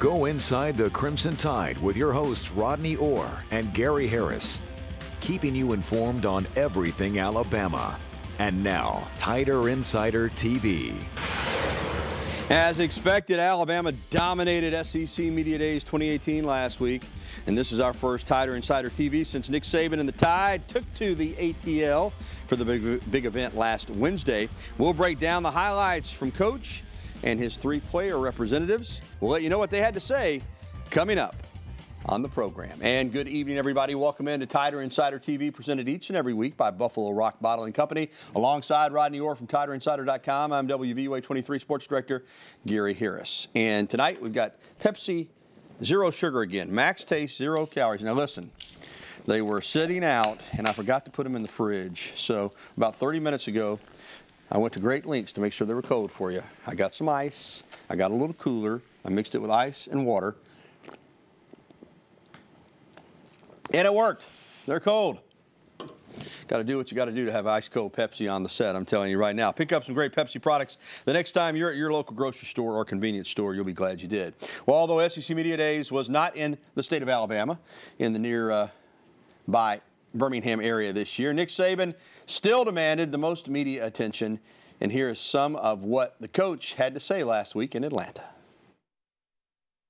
Go inside the Crimson Tide with your hosts Rodney Orr and Gary Harris, keeping you informed on everything Alabama. And now, Tider Insider TV. As expected, Alabama dominated SEC Media Days 2018 last week. And this is our first Tider Insider TV since Nick Saban and the Tide took to the ATL for the big event last Wednesday. We'll break down the highlights from Coach and his three-player representatives. We'll let you know what they had to say coming up on the program. And good evening, everybody. Welcome into Tider Insider TV, presented each and every week by Buffalo Rock Bottling Company. Alongside Rodney Orr from TiderInsider.com, I'm WVUA 23 Sports Director Gary Harris. And tonight we've got Pepsi Zero Sugar again. Max Taste, 0 calories. Now listen, they were sitting out, and I forgot to put them in the fridge. So about 30 minutes ago, I went to great lengths to make sure they were cold for you. I got some ice. I got a little cooler. I mixed it with ice and water. And it worked. They're cold. Got to do what you got to do to have ice cold Pepsi on the set, I'm telling you right now. Pick up some great Pepsi products the next time you're at your local grocery store or convenience store. You'll be glad you did. Well, although SEC Media Days was not in the state of Alabama, in the nearby Birmingham area this year, Nick Saban still demanded the most media attention. And here is some of what the coach had to say last week in Atlanta.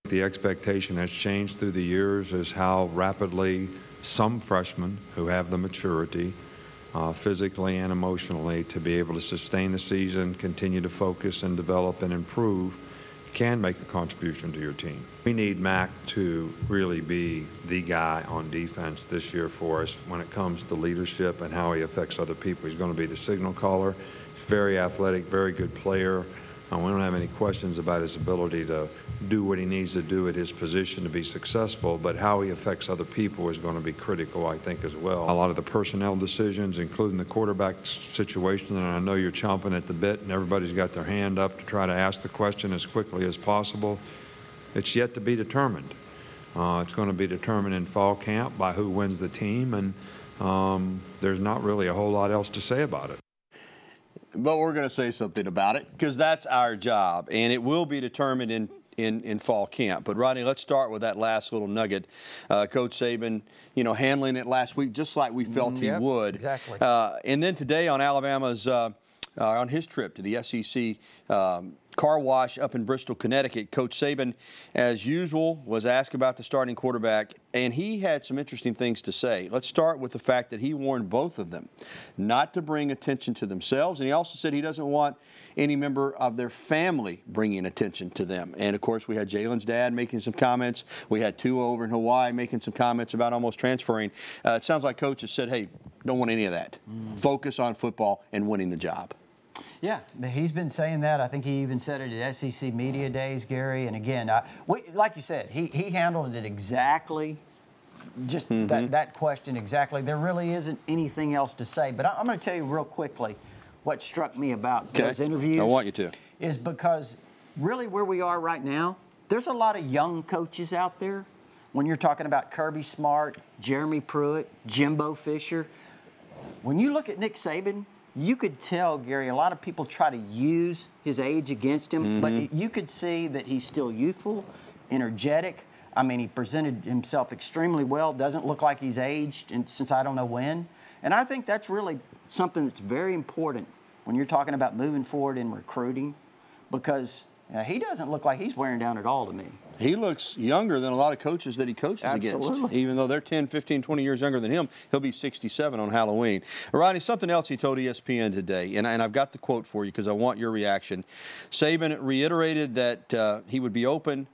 The expectation has changed through the years is how rapidly some freshmen who have the maturity physically and emotionally to be able to sustain the season, continue to focus and develop and improve, can make a contribution to your team. We need Mack to really be the guy on defense this year for us when it comes to leadership and how he affects other people. He's going to be the signal caller. He's very athletic, very good player. We don't have any questions about his ability to do what he needs to do at his position to be successful, but how he affects other people is going to be critical, I think, as well. A lot of the personnel decisions, including the quarterback situation, and I know you're chomping at the bit and everybody's got their hand up to try to ask the question as quickly as possible. It's yet to be determined. It's going to be determined in fall camp by who wins the team, and there's not really a whole lot else to say about it. But we're going to say something about it because that's our job, and it will be determined in fall camp. But, Rodney, let's start with that last little nugget. Coach Saban, handling it last week just like we felt he would. Exactly. And then today on Alabama's on his trip to the SEC car wash up in Bristol, Connecticut, Coach Saban, as usual, was asked about the starting quarterback, and he had some interesting things to say. Let's start with the fact that he warned both of them not to bring attention to themselves, and he also said he doesn't want any member of their family bringing attention to them. And, of course, we had Jalen's dad making some comments. We had Tua over in Hawaii making some comments about almost transferring. It sounds like Coach has said, hey, don't want any of that. Focus on football and winning the job. Yeah, he's been saying that. I think he even said it at SEC Media Days, Gary. And again, like you said, he handled it exactly, just that question exactly. There really isn't anything else to say. But I'm going to tell you real quickly what struck me about those interviews. I want you to. Is because really where we are right now, there's a lot of young coaches out there. When you're talking about Kirby Smart, Jeremy Pruitt, Jimbo Fisher, when you look at Nick Saban, you could tell, Gary, a lot of people try to use his age against him, but you could see that he's still youthful, energetic. I mean, he presented himself extremely well, doesn't look like he's aged since I don't know when. And I think that's really something that's very important when you're talking about moving forward in recruiting, because he doesn't look like he's wearing down at all to me. He looks younger than a lot of coaches that he coaches against. Even though they're 10, 15, 20 years younger than him, he'll be 67 on Halloween. Rodney, something else he told ESPN today, and I've got the quote for you because I want your reaction. Saban reiterated that he would be open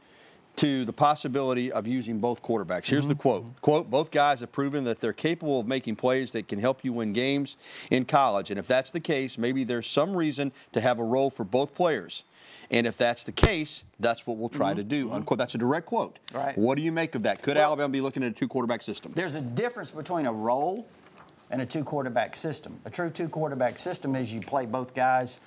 to the possibility of using both quarterbacks. Here's the quote. Quote, both guys have proven that they're capable of making plays that can help you win games in college. And if that's the case, maybe there's some reason to have a role for both players. And if that's the case, that's what we'll try to do. Unquote. That's a direct quote. Right. What do you make of that? Could Alabama be looking at a two-quarterback system? There's a difference between a role and a two-quarterback system. A true two-quarterback system is you play both guys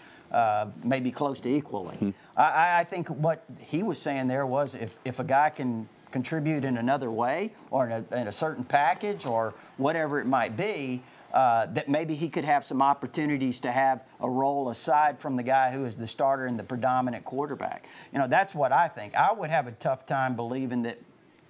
maybe close to equally. I think what he was saying there was if a guy can contribute in another way or in a certain package or whatever it might be, that maybe he could have some opportunities to have a role aside from the guy who is the starter and the predominant quarterback. You know, that's what I think. I would have a tough time believing that,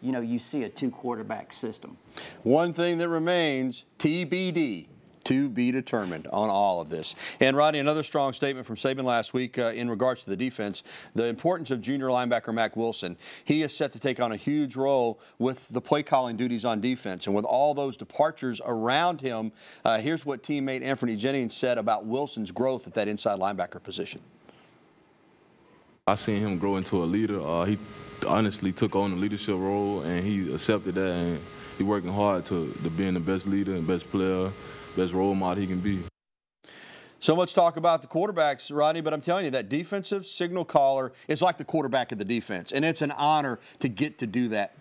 you know, you see a 2-quarterback system. One thing that remains, TBD. To be determined on all of this. And, Rodney, another strong statement from Saban last week in regards to the defense, the importance of junior linebacker Mack Wilson. He is set to take on a huge role with the play-calling duties on defense. And with all those departures around him, here's what teammate Anthony Jennings said about Wilson's growth at that inside linebacker position. I seen him grow into a leader. He honestly took on the leadership role, and he accepted that, and he's working hard to being the best leader and best player, best role model he can be. So much talk about the quarterbacks, Rodney, but I'm telling you, that defensive signal caller is like the quarterback of the defense, and it's an honor to get to do that.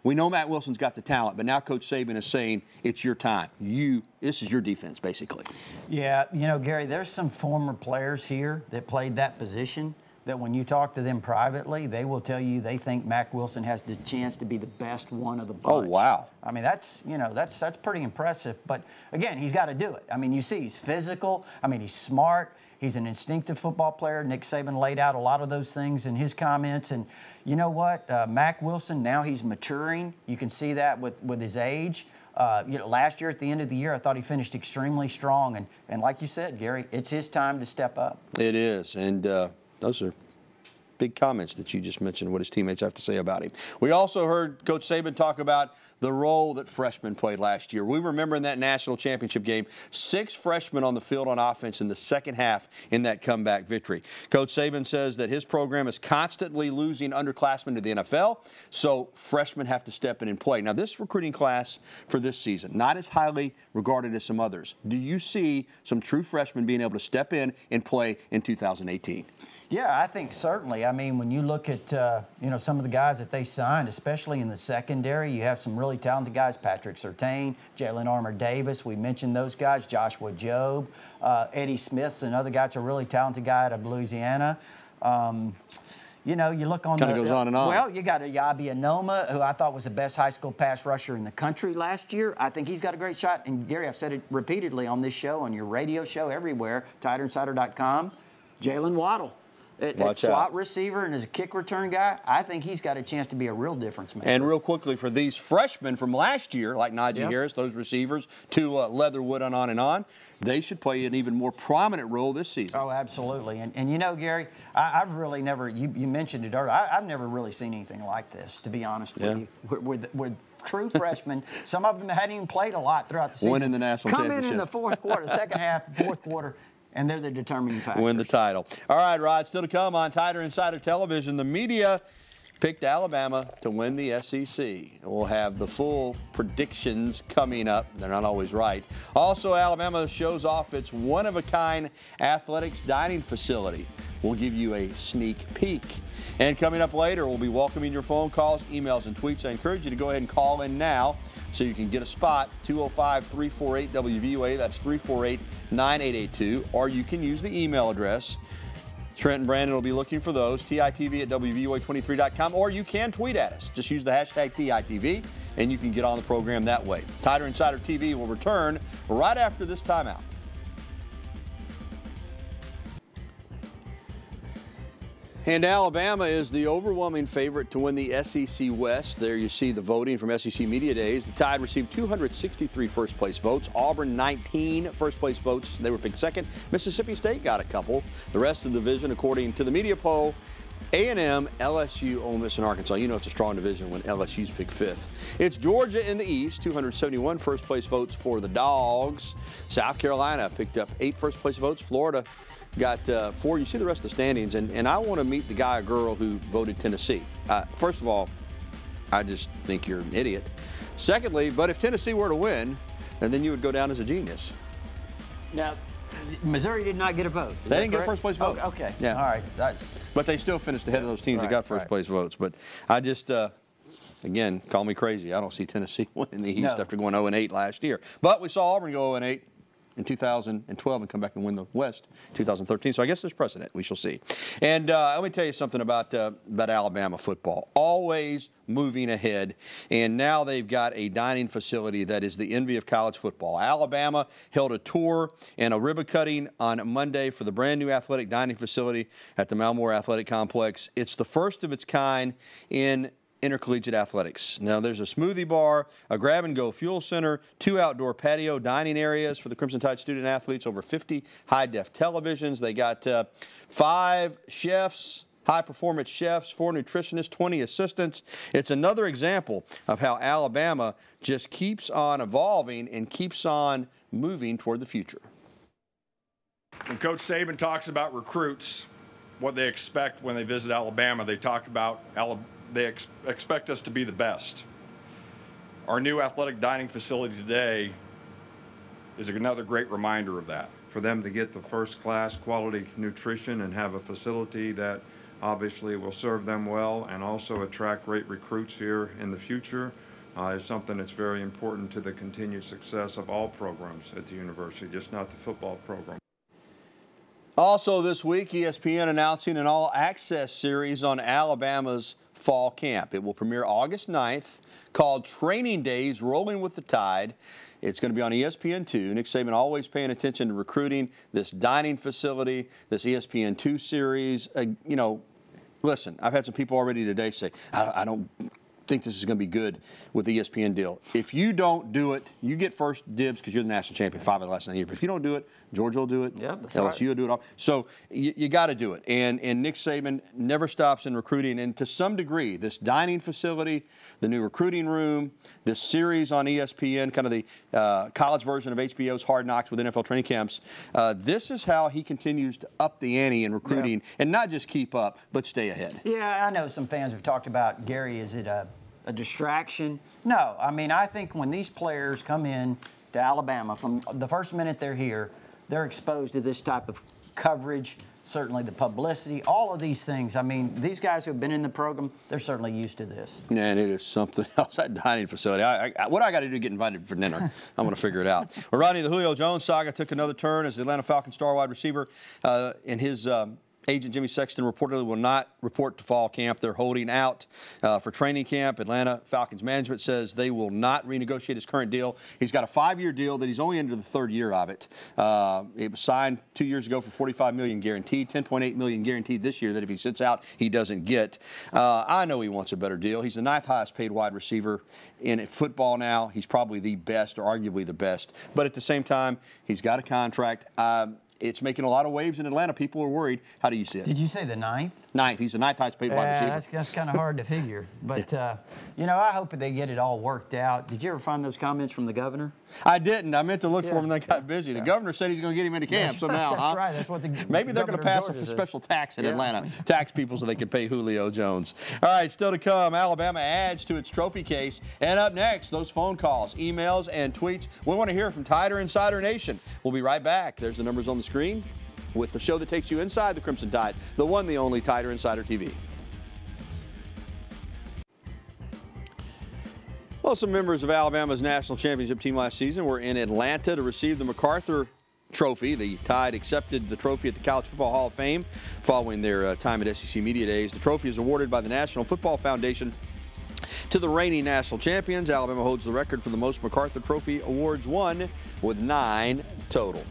We know Matt Wilson's got the talent, but now Coach Saban is saying it's your time. This is your defense, basically. Yeah, you know, Gary, there's some former players here that played that position that when you talk to them privately, they will tell you they think Mack Wilson has the chance to be the best one of the bunch. Oh, wow. I mean, that's pretty impressive. But, again, he's got to do it. I mean, you see he's physical. I mean, he's smart. He's an instinctive football player. Nick Saban laid out a lot of those things in his comments. And you know what? Mack Wilson, now he's maturing. You can see that with his age. You know, last year at the end of the year, I thought he finished extremely strong. And like you said, Gary, it's his time to step up. It is. And those are big comments that you just mentioned, what his teammates have to say about him. We also heard Coach Saban talk about the role that freshmen played last year. We remember in that national championship game, 6 freshmen on the field on offense in the second half in that comeback victory. Coach Saban says that his program is constantly losing underclassmen to the NFL, so freshmen have to step in and play. Now, this recruiting class for this season, not as highly regarded as some others. Do you see some true freshmen being able to step in and play in 2018? Yeah, I think certainly. I mean, when you look at, you know, some of the guys that they signed, especially in the secondary, you have some really talented guys, Patrick Surtain, Jalen Armour-Davis. We mentioned those guys, Joshua Jobe, Eddie Smith's another guy that's a really talented guy out of Louisiana. You know, you look on kind of goes on and on. Well, you got Ayabi Anoma, who I thought was the best high school pass rusher in the country last year. I think he's got a great shot. And, Gary, I've said it repeatedly on this show, on your radio show, everywhere, TiderInsider.com, Jalen Waddle. At slot receiver and as a kick return guy, I think he's got a chance to be a real difference maker. And real quickly, for these freshmen from last year, like Najee Harris, those receivers, to Leatherwood and on, they should play an even more prominent role this season. Oh, absolutely. And you know, Gary, I've really never, you mentioned it earlier, I've never really seen anything like this, to be honest with you. With true freshmen, some of them hadn't even played a lot throughout the season. Winning the national championship. Come in the fourth quarter, second half, fourth quarter, and they're the determining factors. Win the title. All right, Rod, still to come on Tider Insider Television. The media picked Alabama to win the SEC. We'll have the full predictions coming up. They're not always right. Also, Alabama shows off its one-of-a-kind athletics dining facility. We'll give you a sneak peek. And coming up later, we'll be welcoming your phone calls, emails, and tweets. I encourage you to go ahead and call in now so you can get a spot, 205-348-WVUA. That's 348-9882. Or you can use the email address. Trent and Brandon will be looking for those, TITV@WVUA23.com. Or you can tweet at us. Just use the hashtag TITV, and you can get on the program that way. Tider Insider TV will return right after this timeout. And Alabama is the overwhelming favorite to win the SEC West. There you see the voting from SEC Media Days. The Tide received 263 first-place votes. Auburn, 19 first-place votes. They were picked second. Mississippi State got a couple. The rest of the division, according to the media poll, A&M, LSU, Ole Miss, and Arkansas. You know it's a strong division when LSU's picked fifth. It's Georgia in the East, 271 first-place votes for the Dogs. South Carolina picked up 8 first-place votes. Florida got 4. You see the rest of the standings, and I want to meet the guy or girl who voted Tennessee. First of all, I just think you're an idiot. Secondly, but if Tennessee were to win, then you would go down as a genius. Now, Missouri did not get a vote. They didn't get a first-place vote. Oh, okay. Yeah. All right. But they still finished ahead of those teams that got first-place votes. But I just, again, call me crazy. I don't see Tennessee winning the East after going 0-8 last year. But we saw Auburn go 0-8. in 2012 and come back and win the West 2013. So I guess there's precedent. We shall see. And let me tell you something about Alabama football. Always moving ahead, and now they've got a dining facility that is the envy of college football. Alabama held a tour and a ribbon cutting on Monday for the brand new athletic dining facility at the Malmore Athletic Complex. It's the first of its kind in intercollegiate athletics. Now, there's a smoothie bar, a grab-and-go fuel center, 2 outdoor patio dining areas for the Crimson Tide student athletes, over 50 high-def televisions. They got 5 chefs, high-performance chefs, 4 nutritionists, 20 assistants. It's another example of how Alabama just keeps on evolving and keeps on moving toward the future. When Coach Saban talks about recruits, what they expect when they visit Alabama, they talk about they expect us to be the best. Our new athletic dining facility today is another great reminder of that. For them to get the first-class quality nutrition and have a facility that obviously will serve them well and also attract great recruits here in the future is something that's very important to the continued success of all programs at the university, just not the football program. Also this week, ESPN announcing an all-access series on Alabama's fall camp. It will premiere August 9th, called Training Days Rolling with the Tide. It's going to be on ESPN2. Nick Saban always paying attention to recruiting, this dining facility, this ESPN2 series. You know, listen, I've had some people already today say, I don't think this is going to be good with the ESPN deal. If you don't do it, you get first dibs because you're the national champion 5 of the last 9 years. But if you don't do it, Georgia will do it. Yep, LSU will do it all. So you got to do it. And Nick Saban never stops in recruiting. And to some degree, this dining facility, the new recruiting room, this series on ESPN, kind of the college version of HBO's Hard Knocks with NFL training camps, this is how he continues to up the ante in recruiting and not just keep up, but stay ahead. Yeah, I know some fans have talked about, Gary, is it a distraction? No, I mean, I think when these players come in to Alabama, from the first minute they're here, they're exposed to this type of coverage, certainly the publicity, all of these things. I mean, these guys who have been in the program, they're certainly used to this. And it is something else, that dining facility. What I got to do to get invited for dinner? I'm going to figure it out. Well, Rodney, the Julio Jones saga took another turn as the Atlanta Falcons star wide receiver and his agent Jimmy Sexton reportedly will not report to fall camp. They're holding out for training camp. Atlanta Falcons management says they will not renegotiate his current deal. He's got a 5-year deal that he's only into the 3rd year of it. It was signed 2 years ago for $45 million guaranteed, $10.8 million guaranteed this year that if he sits out, he doesn't get. I know he wants a better deal. He's the 9th highest paid wide receiver in football now. He's probably the best or arguably the best. But at the same time, he's got a contract. It's making a lot of waves in Atlanta. People are worried. How do you see it? Did you say the 9th? 9th. He's the 9th highest paid wide receiver. That's kind of hard to figure. But, you know, I hope they get it all worked out. Did you ever find those comments from the governor? I didn't. I meant to look for him and I got busy. The governor said he's going to get him into camp somehow. That's right. That's what the Maybe they're going to pass a special tax in Atlanta. Tax people so they can pay Julio Jones. All right, still to come, Alabama adds to its trophy case. And up next, those phone calls, emails, and tweets. We want to hear from Tider Insider Nation. We'll be right back. There's the numbers on the screen with the show that takes you inside the Crimson Tide, the one, the only Tider Insider TV. Well, some members of Alabama's national championship team last season were in Atlanta to receive the MacArthur Trophy. The Tide accepted the trophy at the College Football Hall of Fame following their time at SEC Media Days. The trophy is awarded by the National Football Foundation to the reigning national champions. Alabama holds the record for the most MacArthur Trophy awards won with 9 total.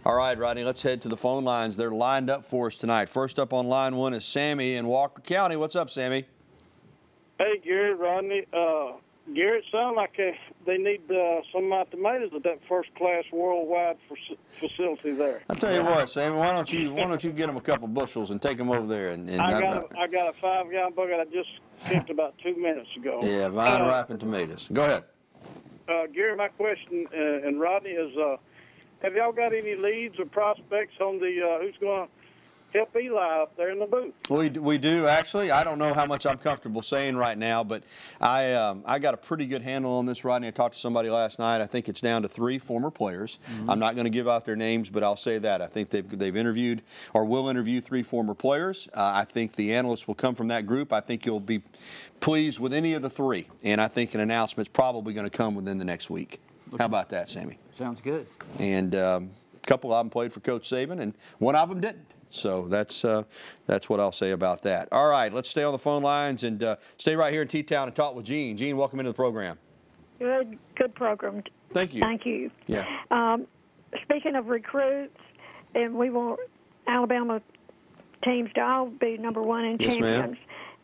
All right, Rodney, let's head to the phone lines. They're lined up for us tonight. First up on line 1 is Sammy in Walker County. What's up, Sammy? Hey, Gary, Rodney. Gary, it sounds like they need some of my tomatoes at that first-class worldwide facility there. I'll tell you what, Sammy. Why don't you get them a couple bushels and take them over there? I got a 5-gallon bucket I just picked about 2 minutes ago. Yeah, vine-ripened tomatoes. Go ahead. Gary, my question, and Rodney, is have y'all got any leads or prospects on the who's going to help Eli up there in the booth? We do, actually. I don't know how much I'm comfortable saying right now, but I got a pretty good handle on this, Rodney. I talked to somebody last night. I think it's down to 3 former players. I'm not going to give out their names, but I'll say that. I think they've interviewed or will interview 3 former players. I think the analysts will come from that group. I think you'll be pleased with any of the 3, and I think an announcement's probably going to come within the next week. How about that, Sammy? Sounds good. And a couple of them played for Coach Saban, and one of them didn't. So that's what I'll say about that. All right, let's stay on the phone lines and stay right here in T-Town and talk with Gene. Gene, welcome into the program. Good program. Thank you. Thank you. Yeah. Speaking of recruits, and we want Alabama teams to all be number one in Yes, champions. ma'am.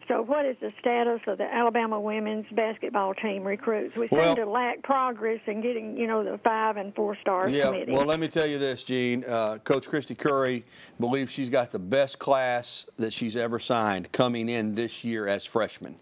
So what is the status of the Alabama women's basketball team recruits? We Well, seem to lack progress in getting, the 5- and 4-star committee. Well, let me tell you this, Gene. Coach Christy Curry believes she's got the best class that she's ever signed coming in this year as freshmen.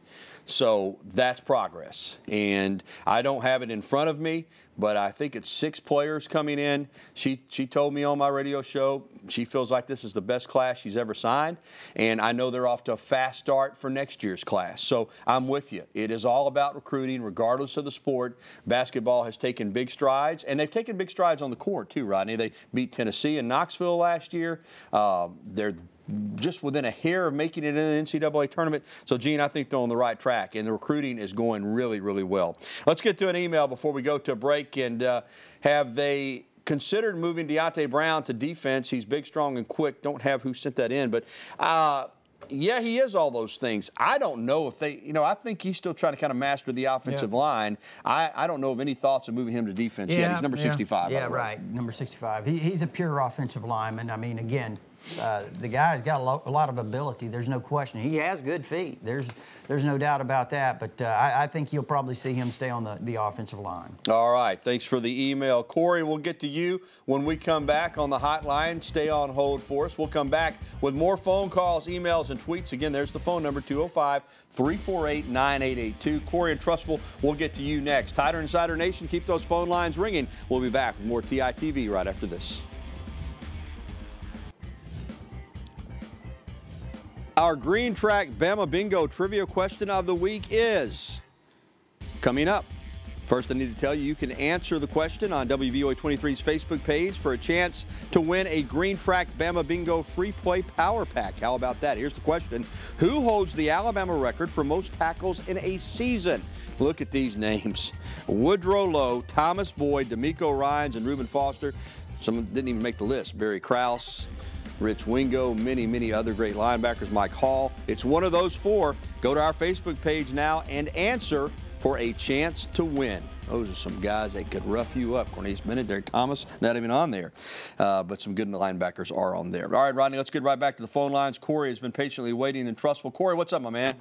So that's progress. And I don't have it in front of me, but I think it's 6 players coming in. She told me on my radio show she feels like this is the best class she's ever signed. And I know they're off to a fast start for next year's class. So I'm with you. It is all about recruiting, regardless of the sport. Basketball has taken big strides, and they've taken big strides on the court too, Rodney. They beat Tennessee and Knoxville last year. They're just within a hair of making it in the NCAA tournament. So, Gene, I think they're on the right track, and the recruiting is going really, really well. Let's get to an email before we go to a break. And have they considered moving Deontay Brown to defense? He's big, strong, and quick. Don't have who sent that in, but yeah, he is all those things. I don't know if they, I think he's still trying to kind of master the offensive line. I don't know of any thoughts of moving him to defense yet. He's number 65. Yeah, right, number 65. He's a pure offensive lineman. I mean, again, the guy's got a lot of ability. There's no question. He has good feet. There's no doubt about that. But I think you'll probably see him stay on the offensive line. All right. Thanks for the email. Corey, we'll get to you when we come back on the hotline. Stay on hold for us. We'll come back with more phone calls, emails, and tweets. Again, there's the phone number, 205-348-9882. Corey and Trustful, we'll get to you next. Tighter Insider Nation, keep those phone lines ringing. We'll be back with more TITV right after this. Our Green Track Bama Bingo Trivia Question of the Week is coming up. First, I need to tell you, you can answer the question on WVOA 23's Facebook page for a chance to win a Green Track Bama Bingo Free Play Power Pack. How about that? Here's the question. Who holds the Alabama record for most tackles in a season? Look at these names. Woodrow Lowe, Thomas Boyd, D'Amico Ryans, and Reuben Foster. Some didn't even make the list. Barry Krause, Rich Wingo, many other great linebackers, Mike Hall. It's one of those 4. Go to our Facebook page now and answer for a chance to win. Those are some guys that could rough you up. Cornelius Bennett, Derek Thomas, not even on there. But some good linebackers are on there. All right, Rodney, let's get right back to the phone lines. Corey has been patiently waiting and Trustful. Corey, what's up, my man?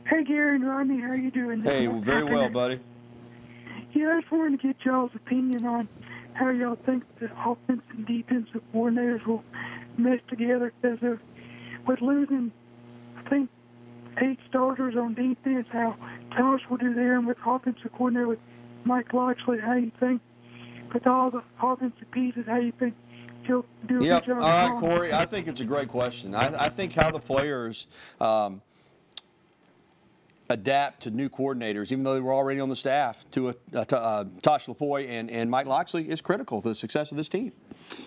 Hey, Gary and Rodney, how are you doing? Hey, very well, buddy. Yeah, I just wanted to get y'all's opinion on how y'all think the offensive and defensive coordinators will mesh together, because with losing, I think, 8 starters on defense, how Thomas will do there, and with offensive coordinator with Mike Loxley, how you think with all the offensive pieces, how you think he'll do a good job? All right, Corey, I think it's a great question. I think how the players adapt to new coordinators, even though they were already on the staff, to Tosh Lupoi and Mike Loxley is critical to the success of this team.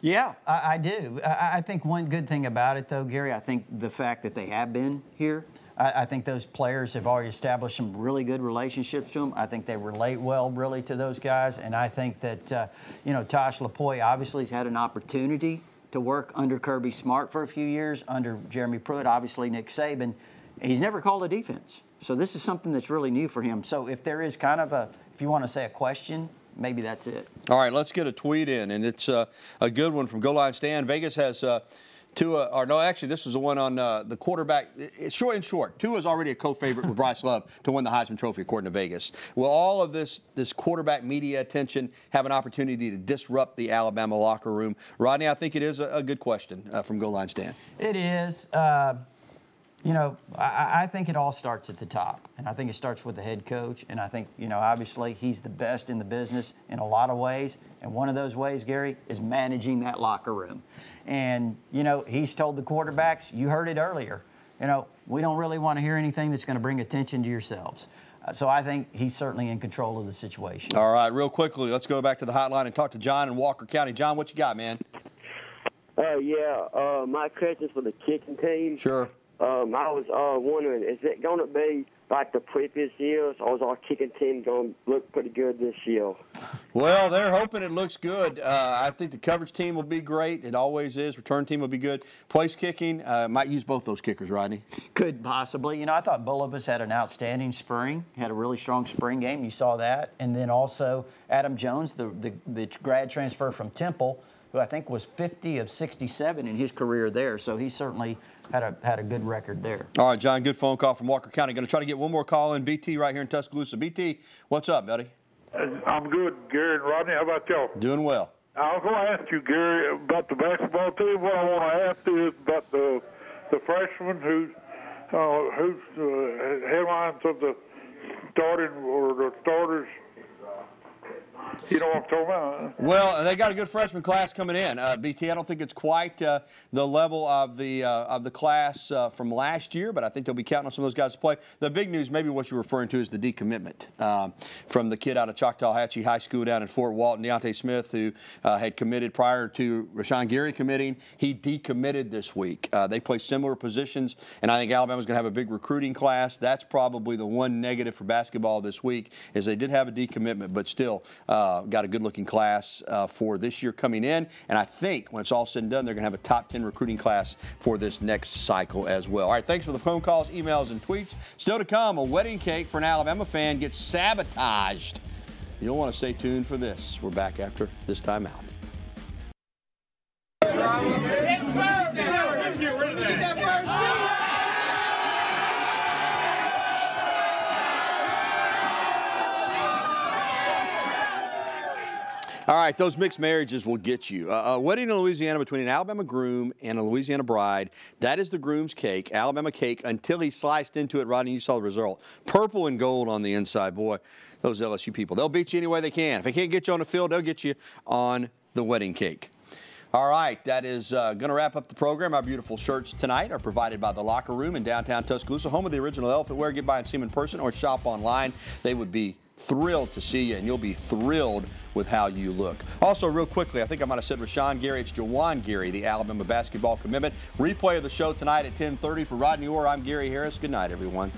Yeah, I do. I think one good thing about it, though, Gary, I think the fact that they have been here, I think those players have already established some really good relationships to them. I think they relate well, really, to those guys. And I think that, Tosh Lupoi obviously has had an opportunity to work under Kirby Smart for a few years, under Jeremy Pruitt, obviously Nick Saban. He's never called a defense. So this is something that's really new for him. So if there is kind of if you want to say a question, maybe that's it. All right, let's get a tweet in, and it's a good one from Goal Line Stan. Vegas has this was the one on the quarterback. It's short. Tua's already a co-favorite with Bryce Love to win the Heisman Trophy, according to Vegas. Will all of this quarterback media attention have an opportunity to disrupt the Alabama locker room? Rodney, I think it is a good question from Goal Line Stan. It is. I think it all starts at the top, and I think it starts with the head coach, and I think, obviously he's the best in the business in a lot of ways, and one of those ways, Gary, is managing that locker room. And, he's told the quarterbacks, you heard it earlier, we don't really want to hear anything that's going to bring attention to yourselves. So I think he's certainly in control of the situation. All right, real quickly, let's go back to the hotline and talk to John in Walker County. John, what you got, man? My question's for the kicking team. Sure. I was wondering, is it going to be like the previous years, or is our kicking team going to look pretty good this year? Well, they're hoping it looks good. I think the coverage team will be great. It always is. Return team will be good. Place kicking, might use both those kickers, Rodney. Could possibly. You know, I thought Bulovas had an outstanding spring. He had a really strong spring game. You saw that. And then also Adam Jones, the grad transfer from Temple, who I think was 50 of 67 in his career there. So he certainly had a good record there. All right, John, good phone call from Walker County. Going to try to get one more call in. BT right here in Tuscaloosa. BT, what's up, buddy? I'm good, Gary and Rodney. How about y'all? Doing well. I was going to ask you, Gary, about the basketball team. What I want to ask you is about the freshman who's headlines of the starting or the starters. You know what I'm talking about? Well, they got a good freshman class coming in. BT, I don't think it's quite the level of the class from last year, but I think they'll be counting on some of those guys to play. The big news, maybe what you're referring to, is the decommitment from the kid out of Choctawhatchee High School down in Fort Walton, Deontay Smith, who had committed prior to Rashawn Gary committing. He decommitted this week. They play similar positions, and I think Alabama's going to have a big recruiting class. That's probably the one negative for basketball this week, is they did have a decommitment, but still got a good-looking class for this year coming in. And I think when it's all said and done, they're going to have a top 10 recruiting class for this next cycle as well. All right, thanks for the phone calls, emails, and tweets. Still to come, a wedding cake for an Alabama fan gets sabotaged. You'll want to stay tuned for this. We're back after this time out. Let's get rid of that. All right, those mixed marriages will get you. A wedding in Louisiana between an Alabama groom and a Louisiana bride. That is the groom's cake, Alabama cake, until he sliced into it, Rodney. You saw the result. Purple and gold on the inside. Boy, those LSU people, they'll beat you any way they can. If they can't get you on the field, they'll get you on the wedding cake. All right, that is going to wrap up the program. Our beautiful shirts tonight are provided by The Locker Room in downtown Tuscaloosa, home of the original Elephant Wear. Get by and see them in person or shop online. They would be thrilled to see you, and you'll be thrilled with how you look. Also, real quickly, I think I might have said Rashawn Gary. It's Jawan Gary, the Alabama basketball commitment. Replay of the show tonight at 10:30 for Rodney Orr. I'm Gary Harris. Good night, everyone.